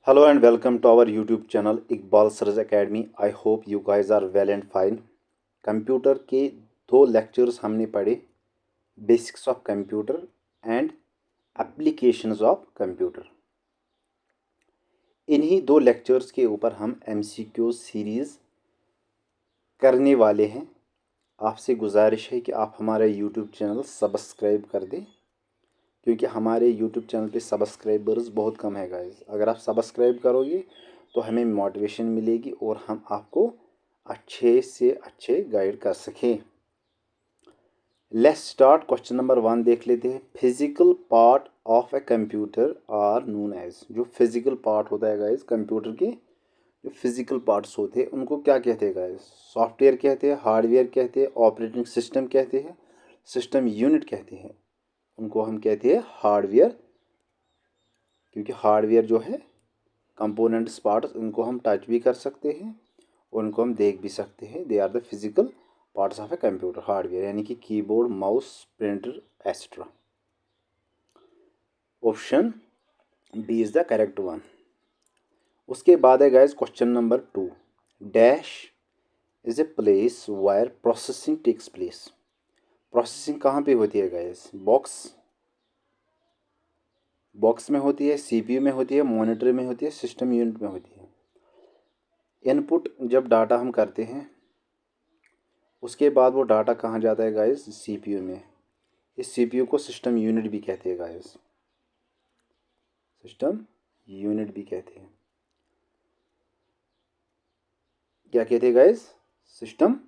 Hello and welcome to our YouTube channel Iqbal Sir's Academy. I hope you guys are well and fine. Computer के दो lectures हमने पढ़े, basics of computer and applications of computer. इन्हीं दो lectures के ऊपर हम MCQ series करने वाले हैं। आपसे गुजारिश है कि आप हमारा YouTube चैनल सब्सक्राइब कर दें, क्योंकि हमारे YouTube चैनल पे सब्सक्राइबर्स बहुत कम है गाइस। अगर आप सब्सक्राइब करोगे तो हमें मोटिवेशन मिलेगी और हम आपको अच्छे से अच्छे गाइड कर सकें। Let's start. क्वेश्चन नंबर 1 देख लेते हैं। Physical part of a computer are known as. जो फिजिकल पार्ट होता है गाइस कंप्यूटर के, जो फिजिकल पार्ट्स होते हैं उनको क्या कहते हैं गाइस? सॉफ्टवेयर कहते हैं, हार्डवेयर कहते हैं, ऑपरेटिंग सिस्टम कहते हैं, सिस्टम यूनिट कहते हैं। उनको हम कहते हैं हार्डवेयर, क्योंकि हार्डवेयर जो है कंपोनेंट्स पार्ट्स, उनको हम टच भी कर सकते हैं और उनको हम देख भी सकते हैं। They are the physical parts of a computer. Hardware यानी कि keyboard, mouse, printer etcetera. Option B is the correct one. उसके बाद है guys question number 2। Dash is a place where processing takes place. Processing कहाँ पे होती है guys? Box में होती है, CPU में होती है, मॉनिटर में होती है, सिस्टम यूनिट में होती है। इनपुट जब डाटा हम करते हैं, उसके बाद वो डाटा कहाँ जाता है गाइस? CPU में। इस CPU को सिस्टम यूनिट भी कहते हैं गाइस, सिस्टम यूनिट भी कहते हैं। क्या कहते हैं गाइस? सिस्टम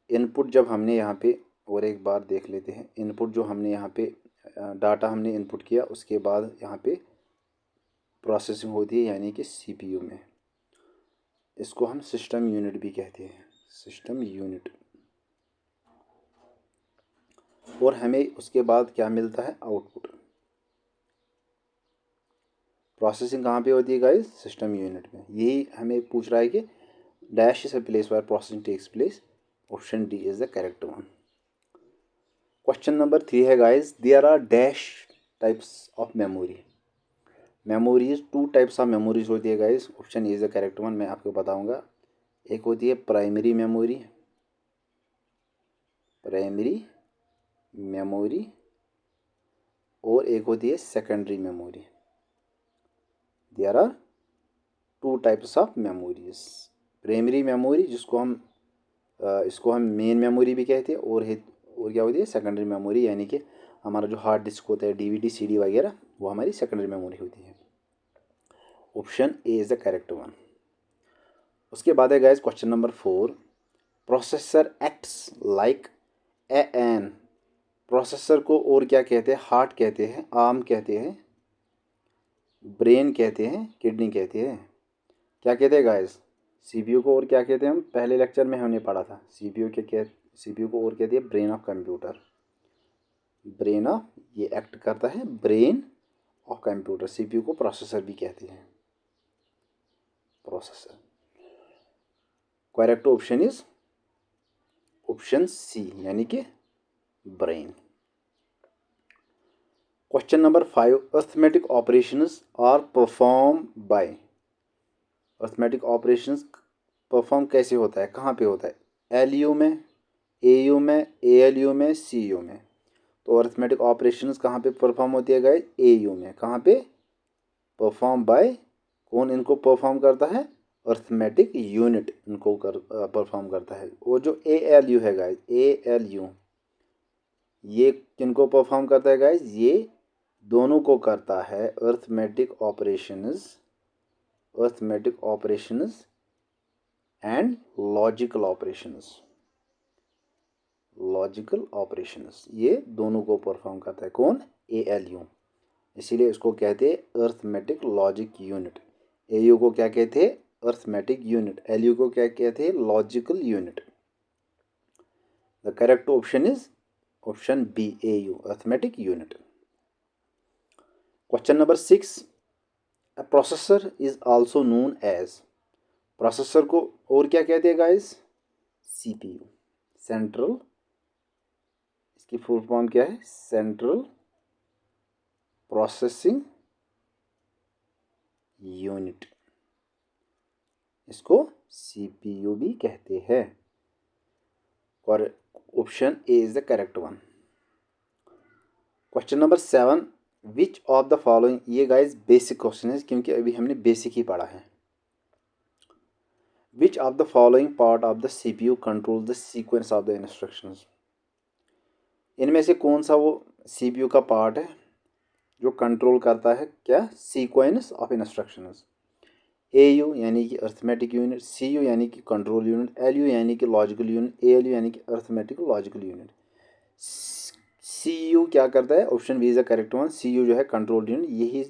इनपुट जब हमने यहाँ पे, और एक बार देख लेते हैं, इनपुट जो हमने यहाँ पे डाटा हमने इनपुट किया, उसके बाद यहाँ पे प्रोसेसिंग होती है यानी कि CPU में। इसको हम सिस्टम यूनिट भी कहते हैं, सिस्टम यूनिट। और हमें उसके बाद क्या मिलता है? आउटपुट। प्रोसेसिंग कहाँ पे होती है गाइस? सिस्टम यूनिट में। यही हमें पूछ रहा है कि dash is a place where processing takes place. Option D is the correct one. Question number 3 है guys. There are dash types of memory. Memories, 2 types of memories होती है guys. Option A is the correct one. मैं आपको बताऊंगा। एक होती है primary memory, primary memory, और एक होती है secondary memory. There are 2 types of memories. Primary memory जिसको हम इसको हम मेन मेमोरी भी कहते हैं, और क्या होती है? सेकेंडरी मेमोरी, यानी कि हमारा जो हार्ड डिस्क होता है, DVD CD वगैरह, वो हमारी सेकेंडरी मेमोरी होती है। Option A is the correct one. उसके बाद है guys question number 4। Processor acts like a an. Processor को और क्या कहते हैं? हार्ट कहते हैं, आर्म कहते हैं, ब्रेन कहते हैं, किडनी कहते हैं। क्या कहते हैं गाइस? CPU को और क्या कहते हैं? हम पहले लेक्चर में हमने पढ़ा था। CPU को और कहते हैं brain of computer. Brain of, ये एक्ट करता है ब्रेन ऑफ कंप्यूटर। CPU को प्रोसेसर भी कहते हैं, processor. Correct option is option C, यानी कि brain. Question number 5। Arithmetic operations are perform by. Arithmetic operations perform कैसे होता है, कहाँ पे होता है? LU में, AU में, ALU में, CU में। तो अर्थमेटिक ऑपरेशंस कहाँ पे परफॉर्म होती है गाइस? AU में। कहाँ पे? परफॉर्म बाय, कौन इनको परफॉर्म करता है? अर्थमेटिक यूनिट इनको परफॉर्म करता है। और जो ALU है गाइस, ALU, ये किनको परफॉर्म करता है गाइस? ये दोनों को करता है arithmetic operations, arithmetic operations and logical operations. Logical operations ये दोनों को परफॉर्म करता है। कौन? ALU। इसीलिए इसको कहते हैं अर्थमेटिक लॉजिक यूनिट। AU को क्या कहते हैं? Arithmetic unit. LU को क्या कहते हैं? Logical unit. The correct option is option B, AU, arithmetic unit. Question number 6। A processor is also known as. Processor को और क्या कहते हैं गाइस? CPU, सेंट्रल, इसकी फुल फॉर्म क्या है? सेंट्रल प्रोसेसिंग यूनिट, इसको CPU भी कहते हैं। और option A is the correct one. Question number 7, which of the following, ये गाइस बेसिक क्वेश्चन है क्योंकि अभी हमने बेसिक ही पढ़ा है। विच of the following part of the CPU control the sequence of the instructions, इनमें से कौन सा वो CPU का पार्ट है जो कंट्रोल करता है क्या, सीक्वेंस ऑफ इंस्ट्रक्शंस। AU यानी कि अर्थमेटिक यूनिट, CU यानी कि कंट्रोल यूनिट, LU यानी कि लॉजिकल यूनिट, ALU यानी कि अर्थमेटिक लॉजिकल यूनिट। CU क्या करता है, option B is the correct one. CU जो है कंट्रोल यूनिट, यही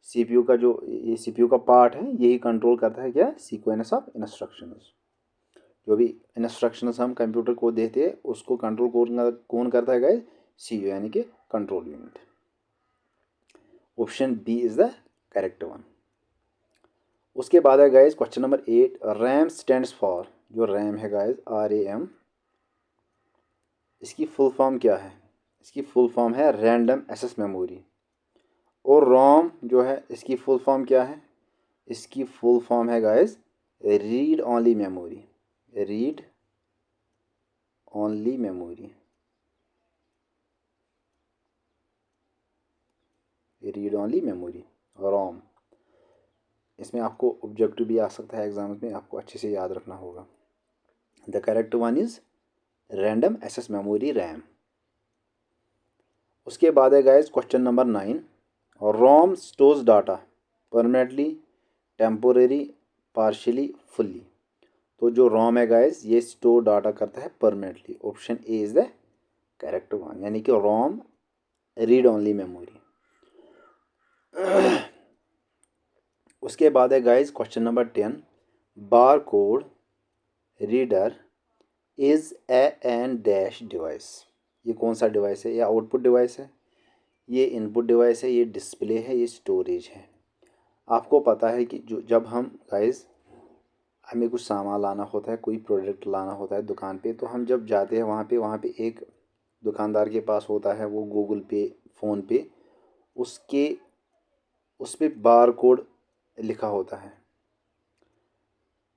CPU का जो ये CPU का पार्ट है यही कंट्रोल करता है क्या, सीक्वेंस ऑफ इंस्ट्रक्शंस। जो भी इंस्ट्रक्शंस हम कंप्यूटर को देते हैं उसको कंट्रोल कौन करता है गाइस, CU यानी कि control unit. Option B is the correct one. उसके बाद है guys question number 8, RAM stands for, जो रैम है गाइस RAM, इसकी फुल फॉर्म क्या है, इसकी फुल फॉर्म है रैंडम एक्सेस मेमोरी। और रोम जो है इसकी फुल फॉर्म क्या है, इसकी फुल फॉर्म है guys read only memory, read only memory, read only memory रोम। इसमें आपको ऑब्जेक्टिव भी आ सकता है एग्जाम में, आपको अच्छे से याद रखना होगा। The correct one is random access memory RAM. उसके बाद है guys question number 9, ROM stores data permanently, temporary, partially, fully. तो जो रोम है गाइस ये स्टोर डाटा करता है permanently. Option A is the correct one, यानी कि रोम रीड ओनली मेमोरी। उसके बाद है guys question number 10, bar code reader is an dash device. ये कौन सा डिवाइस है, ये आउटपुट डिवाइस है, ये इनपुट डिवाइस है, ये डिस्प्ले है, ये स्टोरेज है। आपको पता है कि जो जब हम गाइस हमें कुछ सामान लाना होता है, कोई प्रोडक्ट लाना होता है दुकान पे, तो हम जब जाते हैं वहाँ पे एक दुकानदार के पास होता है वो गूगल पे, फ़ोन पे, उसके उस पर बार कोड लिखा होता है।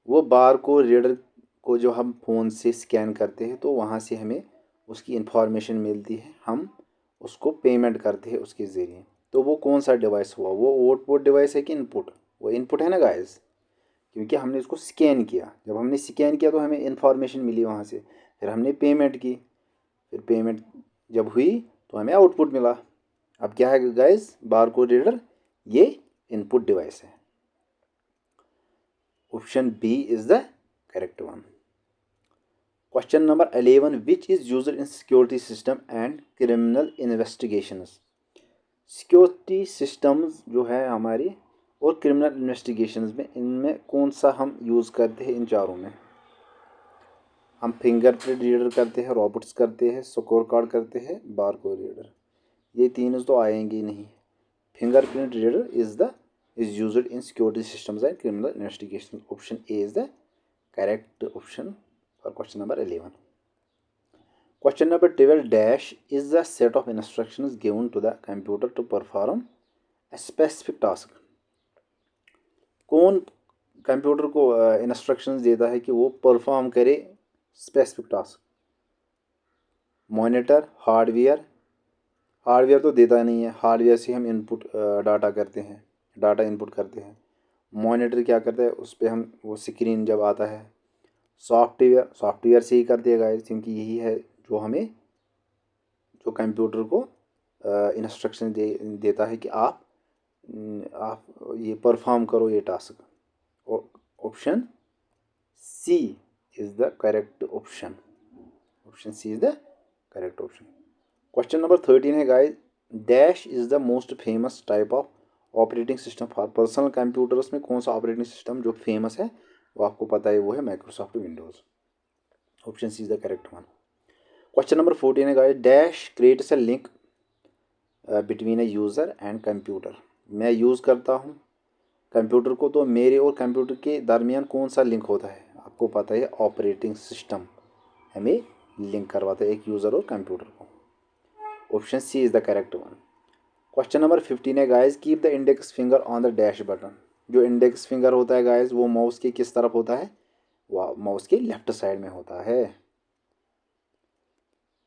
वो बार कोड रीडर को जो हम फ़ोन से स्कैन करते हैं तो वहाँ से हमें उसकी इंफॉर्मेशन मिलती है, हम उसको पेमेंट करते हैं उसके ज़रिए। तो वो कौन सा डिवाइस हुआ, वो आउटपुट डिवाइस है कि इनपुट, वो इनपुट है ना गाइस, क्योंकि हमने उसको स्कैन किया, जब हमने स्कैन किया तो हमें इंफॉर्मेशन मिली वहाँ से, फिर हमने पेमेंट की, फिर पेमेंट जब हुई तो हमें आउटपुट मिला। अब क्या है गाइस, बार कोड रीडर ये इनपुट डिवाइस है। Option B is the correct one. Question number 11, which is used in security system and criminal investigations. Security systems जो है हमारी और क्रिमिनल इन्वेस्टिगेशंस में, इनमें कौन सा हम यूज़ करते हैं, इन चारों में हम फिंगरप्रिंट रीडर करते हैं, रॉबोट्स करते हैं, स्कोर कार्ड करते हैं, बार कोड रीडर। ये तीनों तो आएंगे ही नहीं। Fingerprint reader is used in security systems and criminal investigation. Option A is the correct option for question number 11। Question number 12, dash is the set of instructions given to the computer to perform a specific task. कौन computer को instructions देता है कि वो perform करे specific task. Monitor, hardware तो देता नहीं है, हार्डवेयर से हम इनपुट डाटा करते हैं, डाटा इनपुट करते हैं। मॉनिटर क्या करता है, उस पर हम वो स्क्रीन जब आता है। सॉफ्टवेयर से ही करते हैं गाइस, क्योंकि यही है जो हमें, जो कंप्यूटर को इंस्ट्रक्शन देता है कि आप ये परफॉर्म करो ये task. Option C is the correct option, option C is the correct option. Question number 13 है guys, dash is the most famous type of operating system for personal computers में कौन सा ऑपरेटिंग सिस्टम जो famous है वो आपको पता है, वो है Microsoft Windows. Option C is the correct one. Question number 14 है guys, dash creates a link between a user and computer. मैं यूज़ करता हूँ कंप्यूटर को, तो मेरे और कंप्यूटर के दरमियान कौन सा लिंक होता है, आपको पता है ऑपरेटिंग सिस्टम हमें लिंक करवाता है एक यूज़र और कंप्यूटर को। Option C is the correct one. Question number 15 है guys, keep the index finger on the dash button. जो इंडेक्स फिंगर होता है गाइस वो माउस के किस तरफ होता है, वो माउस के लेफ्ट साइड में होता है।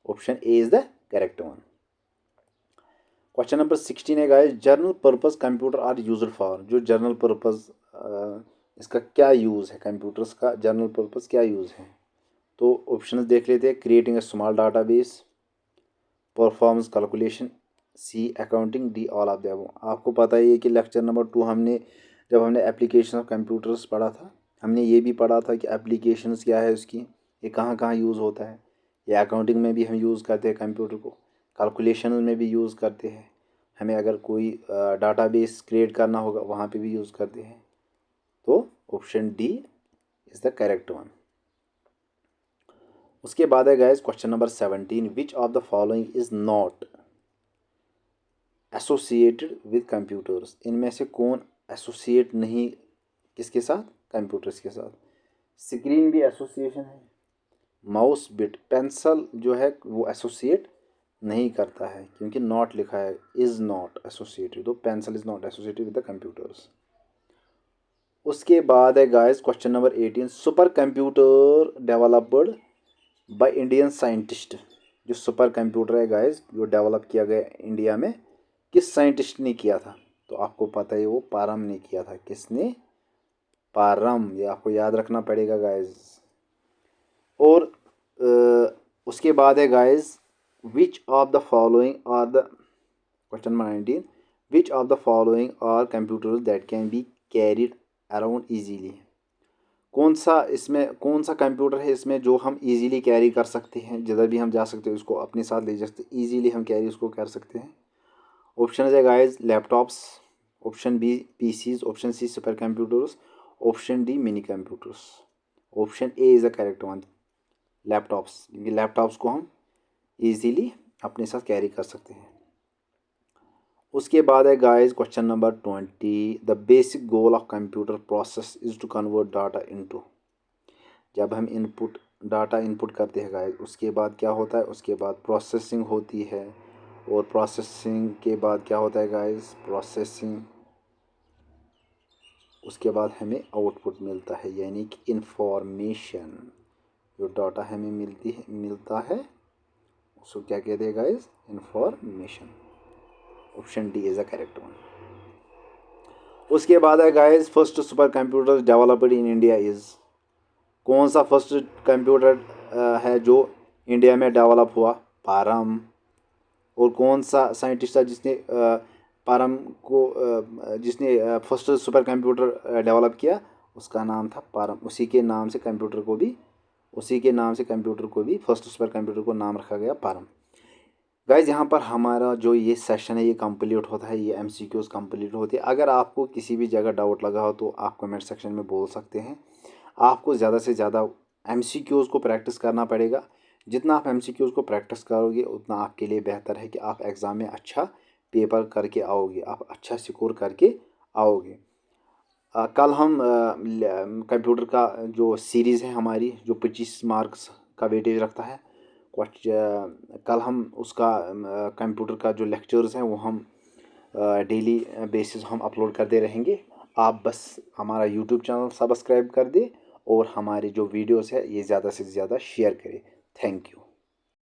Option A is the correct one. Question number 16 है guys, general purpose computer are used for. जो जर्नल पर्पस इसका क्या यूज़ है, कंप्यूटर्स का जर्नल पर्पस क्या यूज़ है। तो ऑप्शंस देख लेते हैं। Creating a small database, performance calculation, C accounting, D all of the above. आपको पता ही है कि लेक्चर नंबर 2 जब हमने एप्लीकेशन ऑफ कंप्यूटर्स पढ़ा था, हमने ये भी पढ़ा था कि एप्लीकेशंस क्या है उसकी, ये कहाँ कहाँ यूज़ होता है। ये अकाउंटिंग में भी हम यूज़ करते हैं कंप्यूटर को, कैलकुलेशन में भी यूज़ करते हैं, हमें अगर कोई डाटाबेस क्रिएट करना होगा वहाँ पे भी यूज़ करते हैं। तो option D is the correct one. उसके बाद है guys question number 17, which of the following is not associated with computers. इनमें से कौन एसोसिएट नहीं किसके साथ, कंप्यूटर्स के साथ। स्क्रीन भी एसोसिएशन है, माउस बिट पेंसिल जो है वो एसोसिएट नहीं करता है क्योंकि नॉट लिखा है, इज़ नॉट एसोसिएटेड, तो pencil is not associated with the computers. उसके बाद है guys question number 18, super computer developed by Indian scientist. जो सुपर कंप्यूटर है गाइस जो डेवलप किया गया इंडिया में, किस साइंटिस्ट ने किया था। तो आपको पता है वो पारम ने किया था। किसने, पारम, ये आपको याद रखना पड़ेगा गाइस। और उसके बाद है guys, which of the following are the, question number 19, which of the following are computers that can be carried around easily. कौन सा कंप्यूटर है इसमें जो हम इजीली कैरी कर सकते हैं, जिधर भी हम जा सकते हैं उसको अपने साथ ले जा सकते हैं, इजीली हम कैरी उसको कर सकते हैं। ऑप्शन है guys laptops, option B PCs, option C super computers, option D mini computers. Option A is the correct one, laptops, क्योंकि लैपटॉप्स को हम इजीली अपने साथ कैरी कर सकते हैं। उसके बाद है guys question number 20, the basic goal of computer process is to convert data into. जब हम डाटा इनपुट करते हैं गाइस, उसके बाद क्या होता है, उसके बाद प्रोसेसिंग होती है, और प्रोसेसिंग के बाद क्या होता है गाइस, प्रोसेसिंग, उसके बाद हमें आउटपुट मिलता है, यानी कि इंफॉर्मेशन। जो डाटा हमें मिलता है उसको क्या कहते हैं guys, information. Option D is the correct one. उसके बाद है guys, first super computer developed in India is. कौन सा फर्स्ट कंप्यूटर है जो इंडिया में डेवलप हुआ, पारम। और कौन सा साइंटिस्ट था जिसने पारम को जिसने फर्स्ट सुपर कंप्यूटर डेवलप किया, उसका नाम था पारम। उसी के नाम से कंप्यूटर को भी फर्स्ट सुपर कंप्यूटर को नाम रखा गया पारम। गाइज यहाँ पर हमारा जो ये सेशन है ये कंप्लीट होता है, ये एमसीक्यूज़ कंप्लीट होते हैं। अगर आपको किसी भी जगह डाउट लगा हो तो आप कमेंट सेक्शन में बोल सकते हैं। आपको ज़्यादा से ज़्यादा एमसीक्यूज़ को प्रैक्टिस करना पड़ेगा। जितना आप एमसीक्यूज़ को प्रैक्टिस करोगे उतना आपके लिए बेहतर है कि आप एग्ज़ाम में अच्छा पेपर करके आओगे, आप अच्छा स्कोर करके आओगे। कल हम कंप्यूटर का जो सीरीज़ है हमारी, जो 25 मार्क्स का वेटेज रखता है, कल हम उसका कंप्यूटर का जो लेक्चर्स हैं वो हम डेली बेसिस हम अपलोड करते रहेंगे। आप बस हमारा यूट्यूब चैनल सब्सक्राइब कर दें और हमारे जो वीडियोस है ये ज़्यादा से ज़्यादा शेयर करें। Thank you.